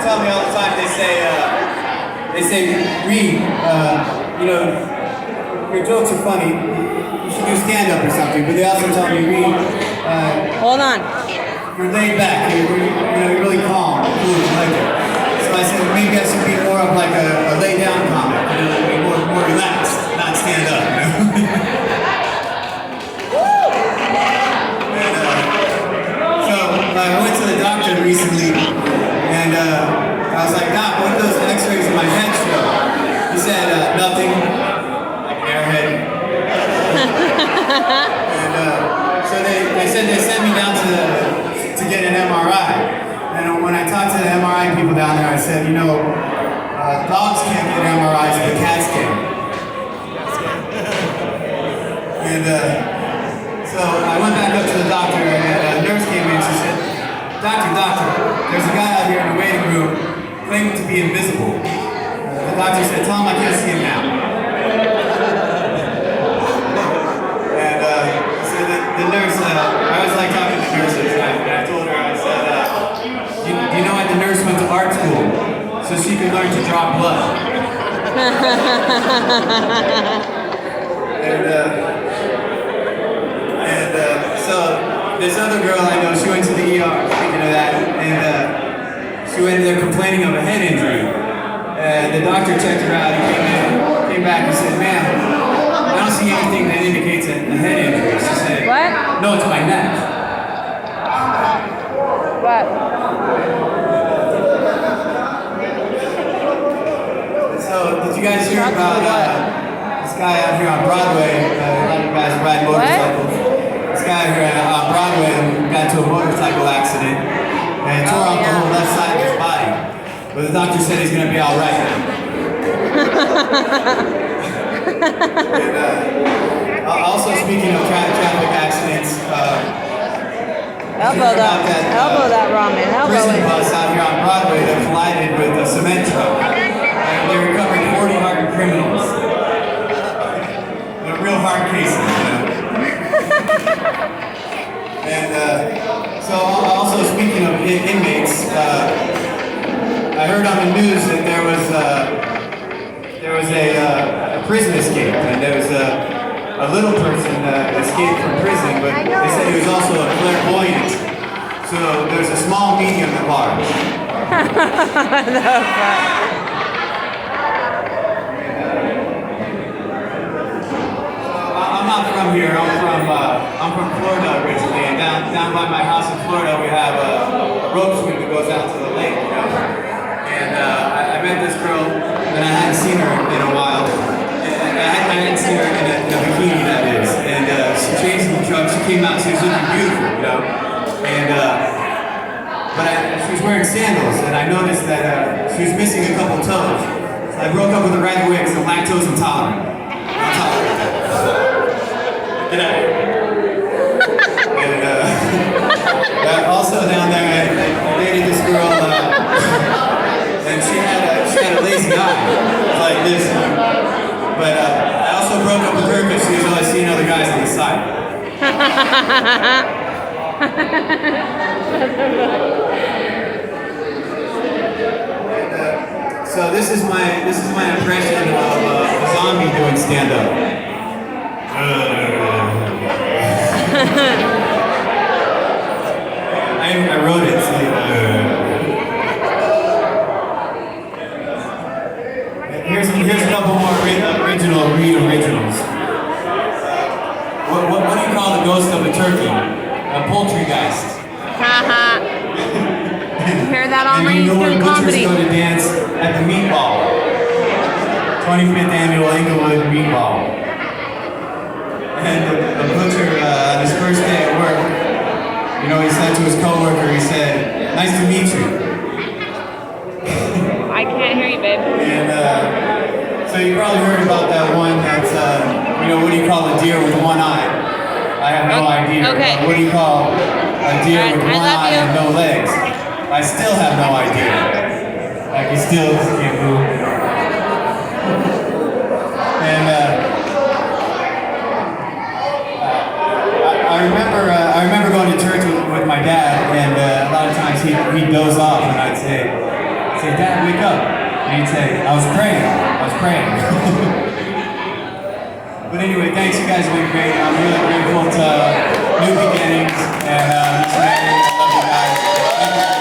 tell me all the time. They say, Reed, you know, your jokes are funny. You should do stand-up or something. But they also tell me, Reed, hold on. you're laid back. You're really calm. Cool, I like it. So I said, maybe I should be more of like a lay-down comic. You know, be more relaxed, not stand up. You know? I went to the doctor recently, and I was like, Doc, what do those x-rays in my head show? He said, nothing, like an airhead. And so they said they sent me down to get an MRI. And when I talked to the MRI people down there, I said, you know, dogs can't get MRIs, but cats can. And so I went back up to the doctor, and a nurse came in and she said, Doctor, there's a guy out here in the waiting room claiming to be invisible. The doctor said, tell him I can't see him now. And so the nurse, I always like talking to nurses, and I told her, I said, do you know why the nurse went to art school? So she could learn to draw blood. So this other girl I know, she went to the ER, speaking of that, and she went in there complaining of a head injury. And the doctor checked her out and came back and said, ma'am, I don't see anything that indicates a head injury. She said, what? No, it's my neck. What? So, did you guys hear about this guy out here on Broadway? A lot of you guys ride motorcycles. This guy here on Broadway got into a motorcycle accident and tore off the whole left side of his body. But the doctor said he's going to be all right now. And, also speaking of traffic accidents, elbow that ramen, elbow prison it. bus out here on Broadway that collided with a cement truck. And they recovered 40 hardened criminals. They're real hard cases, you know. And so also speaking of inmates, I heard on the news that there was a prison escape, and there was a little person escaped from prison, but they said he was also a clairvoyant. So there's a small, medium, and large. I'm not from here. I'm from Florida originally, and down by my house in Florida we have a rope swing that goes out to the lake, you know. And I met this girl, and I hadn't seen her in a while. And I hadn't seen her in a bikini, that is. And she changed in the truck. She came out. She was looking beautiful, you know. And but she was wearing sandals, and I noticed that she was missing a couple toes. So I broke up with her right away because I'm lactose intolerant. I'm tolerant. Get out of here. And also down there, I dated this girl, and she had a lazy eye, like this. But I also broke up with her because she was always seeing other guys on the side. And, so this is my impression of a zombie doing stand-up. I wrote it. See, here's a couple more originals. What do you call the ghost of a turkey? A poultrygeist. You hear that all And you know doing when butchers comedy. go to dance at the meatball. 25th annual Inglewood meatball. And the butcher, on his first day at work, you know, he said to his coworker, he said, nice to meet you. I can't hear you, babe. And so you probably heard about that one that's, you know, what do you call a deer with one eye? I have no idea. Okay. What do you call a deer with one eye and no legs? I still have no idea. Like, he still can't move. And I remember going to church with my dad, and a lot of times he'd doze off, and I'd say, say, Dad, wake up. And he'd say, I was praying. But anyway, thanks, you guys have been great. I'm really grateful to New Beginnings and he's married. I love you guys. Thank you.